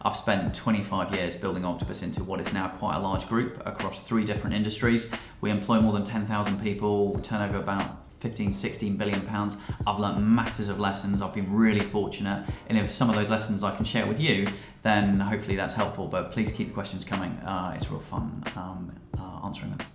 I've spent 25 years building Octopus into what is now quite a large group across 3 different industries. We employ more than 10,000 people, turn over about 15-16 billion pounds. I've learnt masses of lessons. I've been really fortunate, and if some of those lessons I can share with you, then hopefully that's helpful. But please keep the questions coming. It's real fun answering them.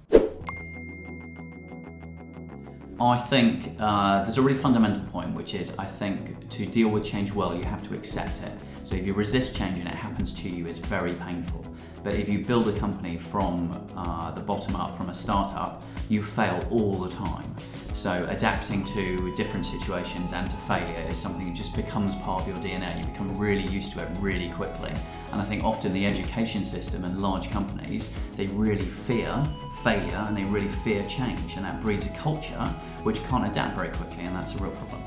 I think there's a really fundamental point, which is I think to deal with change well, you have to accept it. So if you resist change and it happens to you, it's very painful. But if you build a company from the bottom up, from a startup, you fail all the time. So adapting to different situations and to failure is something that just becomes part of your DNA. You become really used to it really quickly. And I think often the education system and large companies, they really fear failure and they really fear change, and that breeds a culture which can't adapt very quickly, and that's a real problem.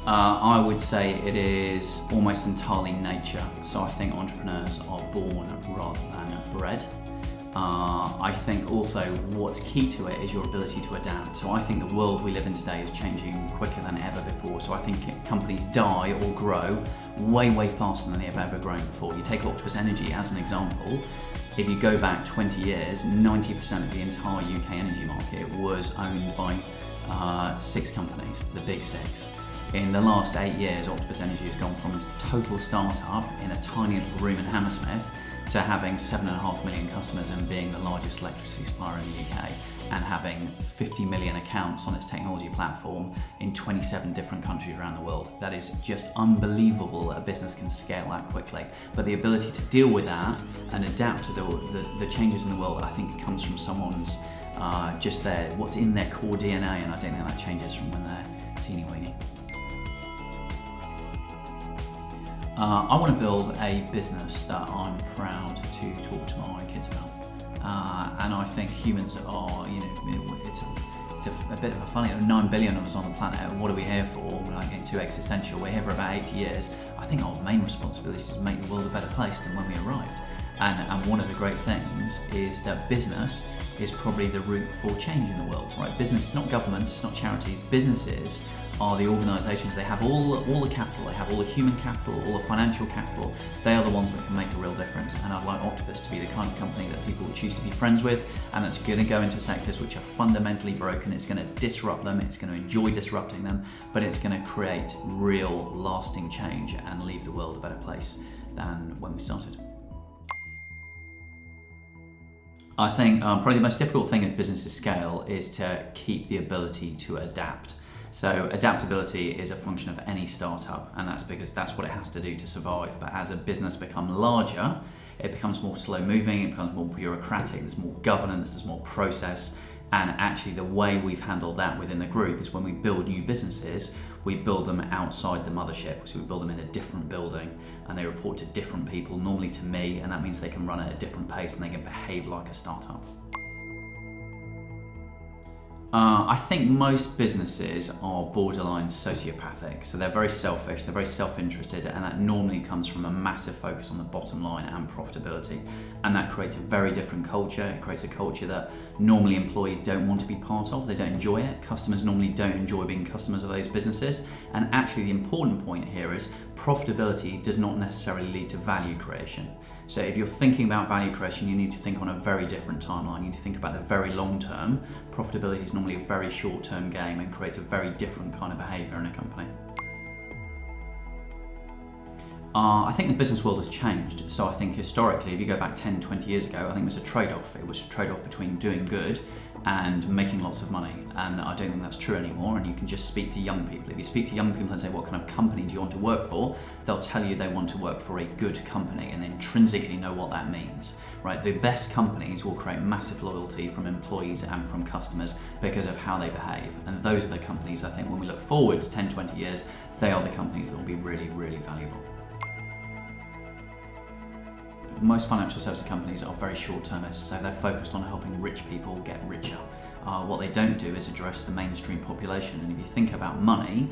I would say it is almost entirely nature. So I think entrepreneurs are born rather than bred. I think also what's key to it is your ability to adapt. So I think the world we live in today is changing quicker than ever before. So I think companies die or grow way faster than they have ever grown before. You take Octopus Energy as an example. If you go back 20 years, 90% of the entire UK energy market was owned by 6 companies, the big 6. In the last 8 years, Octopus Energy has gone from total startup in a tiny little room in Hammersmith to having 7.5 million customers and being the largest electricity supplier in the UK, and having 50 million accounts on its technology platform in 27 different countries around the world. That is just unbelievable that a business can scale that quickly. But the ability to deal with that and adapt to the changes in the world, I think it comes from someone's just what's in their core DNA, and I don't think that changes from when they're teeny weeny. I want to build a business that I'm proud to talk to my kids about. And I think humans are, it's a bit of a funny, 9 billion of us on the planet, and what are we here for? We're not getting too existential. We're here for about 80 years. I think our main responsibility is to make the world a better place than when we arrived. And one of the great things is that business is probably the route for change in the world, right? Business, not governments, it's not charities, businesses are the organisations. They have all the capital, they have all the human capital, all the financial capital. They are the ones that can make a real difference, and I'd like Octopus to be the kind of company that people would choose to be friends with, and that's going to go into sectors which are fundamentally broken. It's going to disrupt them, it's going to enjoy disrupting them, but it's going to create real lasting change and leave the world a better place than when we started. I think probably the most difficult thing at business scale is to keep the ability to adapt. So adaptability is a function of any startup, and that's because that's what it has to do to survive. But as a business becomes larger, it becomes more slow moving, it becomes more bureaucratic, there's more governance, there's more process. And actually the way we've handled that within the group is when we build new businesses, we build them outside the mothership. So we build them in a different building, and they report to different people, normally to me, and that means they can run at a different pace and they can behave like a startup. I think most businesses are borderline sociopathic, so they're very selfish, they're very self-interested, and that normally comes from a massive focus on the bottom line and profitability, and that creates a very different culture. It creates a culture that normally employees don't want to be part of, they don't enjoy it. Customers normally don't enjoy being customers of those businesses, and actually the important point here is profitability does not necessarily lead to value creation. So if you're thinking about value creation, you need to think on a very different timeline. You need to think about the very long term. Profitability is normally a very short term game and creates a very different kind of behaviour in a company. I think the business world has changed. So I think historically, if you go back 10, 20 years ago, I think it was a trade-off. It was a trade-off between doing good and making lots of money. And I don't think that's true anymore. And you can just speak to young people. If you speak to young people and say, what kind of company do you want to work for? They'll tell you they want to work for a good company, and they intrinsically know what that means, right? The best companies will create massive loyalty from employees and from customers because of how they behave. And those are the companies, I think, when we look forwards 10, 20 years, they are the companies that will be really, really valuable. Most financial services companies are very short-termist, so they're focused on helping rich people get richer. What they don't do is address the mainstream population, and if you think about money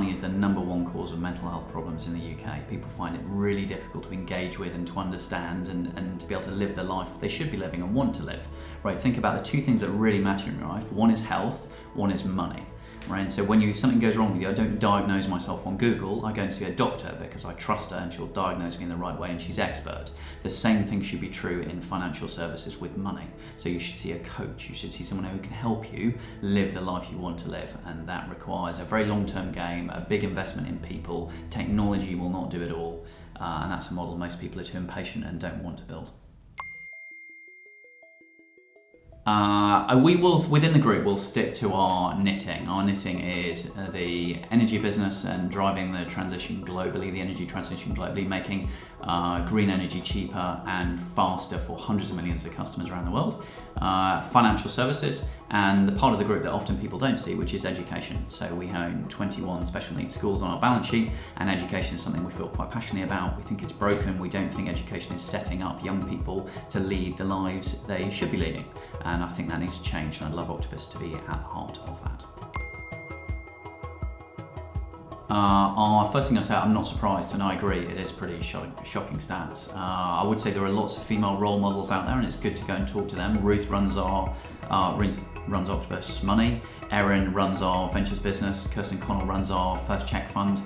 is the #1 cause of mental health problems in the UK. People find it really difficult to engage with and to understand and to be able to live the life they should be living and want to live. Right? Think about the 2 things that really matter in your life. One is health, one is money. right? So when something goes wrong with you, I don't diagnose myself on Google. I go and see a doctor because I trust her and she'll diagnose me in the right way and she's expert. The same thing should be true in financial services with money. So you should see a coach. You should see someone who can help you live the life you want to live, and that requires a very long-term game, a big investment in people. Technology will not do it all, and that's a model most people are too impatient and don't want to build. We will, within the group, we'll stick to our knitting. Our knitting is the energy business and driving the transition globally, the energy transition globally, making green energy cheaper and faster for hundreds of millions of customers around the world. Financial services, and the part of the group that often people don't see, which is education. So we own 21 special needs schools on our balance sheet, and education is something we feel quite passionately about. We think it's broken. We don't think education is setting up young people to lead the lives they should be leading. And I think that needs to change, and I'd love Octopus to be at the heart of that. First thing I'd say, I'm not surprised, and I agree, it is pretty shocking stats. I would say there are lots of female role models out there, and it's good to go and talk to them. Ruth runs Octopus Money, Erin runs our ventures business, Kirsten Connell runs our first check fund.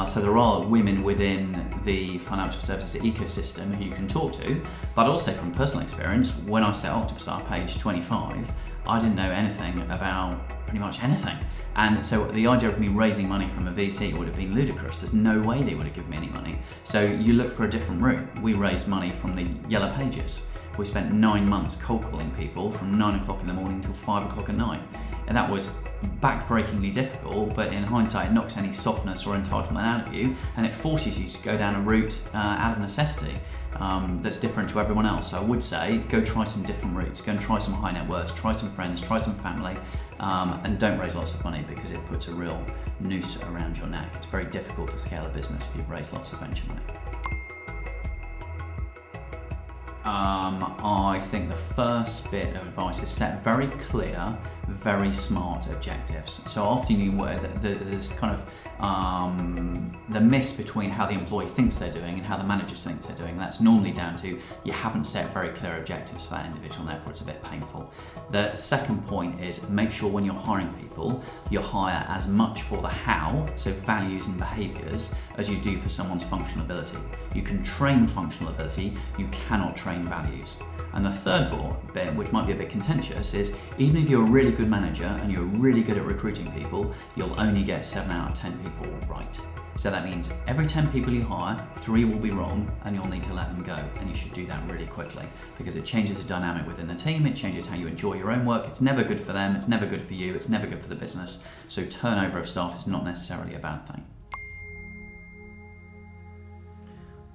So there are women within the financial services ecosystem who you can talk to, but also from personal experience, when I set Octopus up age 25, I didn't know anything about pretty much anything. And so the idea of me raising money from a VC would have been ludicrous. There's no way they would have given me any money. So you look for a different route. We raised money from the Yellow Pages. We spent 9 months cold calling people from 9 o'clock in the morning till 5 o'clock at night. And that was backbreakingly difficult, but in hindsight it knocks any softness or entitlement out of you, and it forces you to go down a route out of necessity that's different to everyone else. So I would say go try some different routes, go and try some high net worths, try some friends, try some family, and don't raise lots of money because it puts a real noose around your neck. It's very difficult to scale a business if you've raised lots of venture money. I think the first bit of advice is set very clear, very smart objectives. So often there's kind of the miss between how the employee thinks they're doing and how the manager thinks they're doing. That's normally down to you haven't set very clear objectives for that individual, and therefore it's a bit painful. The second point is make sure when you're hiring people, you hire as much for the how, so values and behaviours, as you do for someone's functional ability. You can train functional ability, you cannot train values. And the third bit, which might be a bit contentious, is even if you're a really good manager and you're really good at recruiting people, you'll only get 7 out of 10 people right. So that means every 10 people you hire, 3 will be wrong and you'll need to let them go. And you should do that really quickly because it changes the dynamic within the team, it changes how you enjoy your own work. It's never good for them, it's never good for you, it's never good for the business. So turnover of staff is not necessarily a bad thing.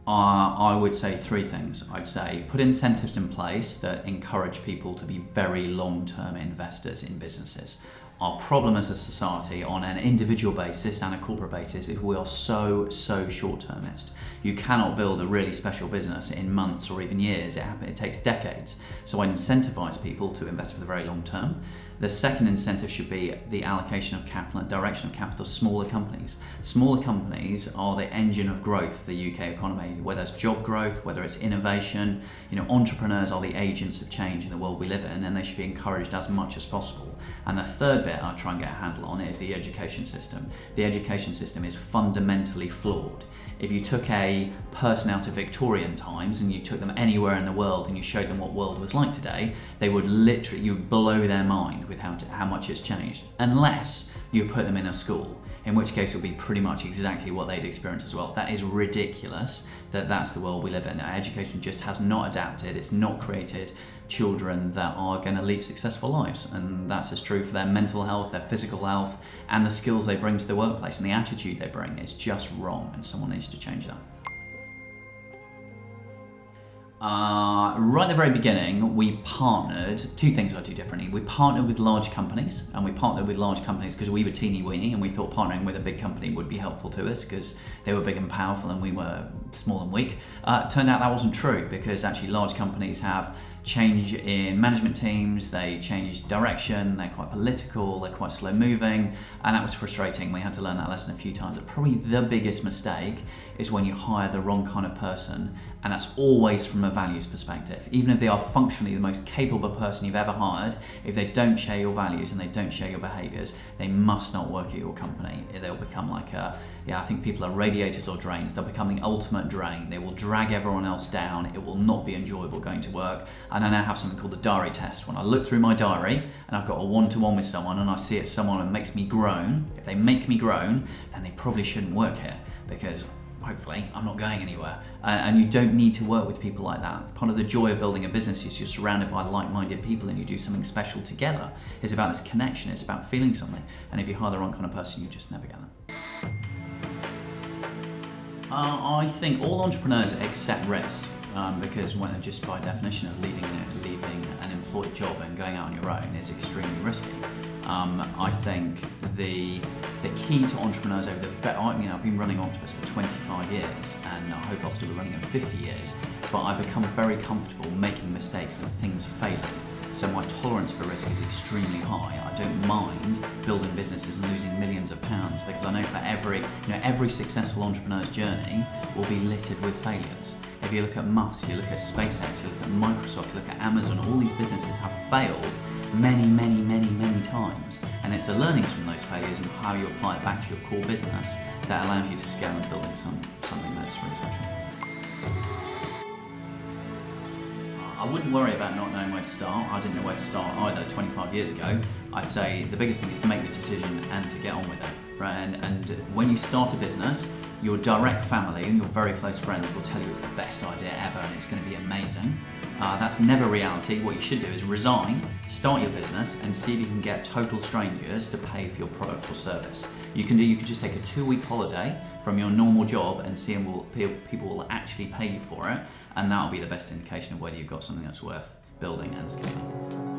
I would say 3 things. I'd say put incentives in place that encourage people to be very long-term investors in businesses. Our problem as a society on an individual basis and a corporate basis is we are so short-termist. You cannot build a really special business in months or even years. It takes decades. So I incentivize people to invest for the very long term. The second incentive should be the allocation of capital and direction of capital to smaller companies. Smaller companies are the engine of growth for the UK economy, whether it's job growth, whether it's innovation. Entrepreneurs are the agents of change in the world we live in, and they should be encouraged as much as possible. And the third bit I try and get a handle on is the education system. The education system is fundamentally flawed. If you took a person out of Victorian times and you took them anywhere in the world and you showed them what the world was like today, they would you'd blow their mind with how much it's changed, unless you put them in a school, in which case it will be pretty much exactly what they'd experience as well. That is ridiculous that that's the world we live in. Our education just has not adapted, it's not created children that are going to lead successful lives, and that's as true for their mental health, their physical health, and the skills they bring to the workplace and the attitude they bring. It's just wrong, and someone needs to change that. Right at the very beginning, we partnered, 2 things I do differently. We partnered with large companies, and we partnered with large companies because we were teeny weeny and we thought partnering with a big company would be helpful to us because they were big and powerful and we were small and weak. Turned out that wasn't true because actually large companies have change in management teams, they change direction, they're quite political, they're quite slow moving, and that was frustrating. We had to learn that lesson a few times. But probably the biggest mistake is when you hire the wrong kind of person, and that's always from a values perspective. Even if they are functionally the most capable person you've ever hired, if they don't share your values and they don't share your behaviours, they must not work at your company. They'll become like I think people are radiators or drains. They'll become the ultimate drain. They will drag everyone else down. It will not be enjoyable going to work. And I now have something called the diary test. When I look through my diary and I've got a one-to-one with someone and I see it's someone that makes me groan, if they make me groan, then they probably shouldn't work here, because hopefully I'm not going anywhere. And you don't need to work with people like that. Part of the joy of building a business is you're surrounded by like-minded people and you do something special together. It's about this connection, it's about feeling something. And if you hire the wrong kind of person, you just never get that. I think all entrepreneurs accept risk because when just by definition of leaving an employed job and going out on your own is extremely risky. I think the key to entrepreneurs I've been running Octopus for 25 years, and I hope I'll still be running it for 50 years, but I've become very comfortable making mistakes and things failing. So my tolerance for risk is extremely high. I don't mind building businesses and losing millions of pounds, because I know for every successful entrepreneur's journey will be littered with failures. If you look at Musk, you look at SpaceX, you look at Microsoft, you look at Amazon, all these businesses have failed many times. And it's the learnings from those failures and how you apply it back to your core business that allows you to scale and build something that's really special. I wouldn't worry about not knowing where to start. I didn't know where to start either 25 years ago. I'd say the biggest thing is to make the decision and to get on with it. Right? And when you start a business, your direct family and your very close friends will tell you it's the best idea ever and it's going to be amazing. That's never reality. What you should do is resign, start your business, and see if you can get total strangers to pay for your product or service. You can just take a 2-week holiday from your normal job and see if people will actually pay you for it, and that'll be the best indication of whether you've got something that's worth building and scaling.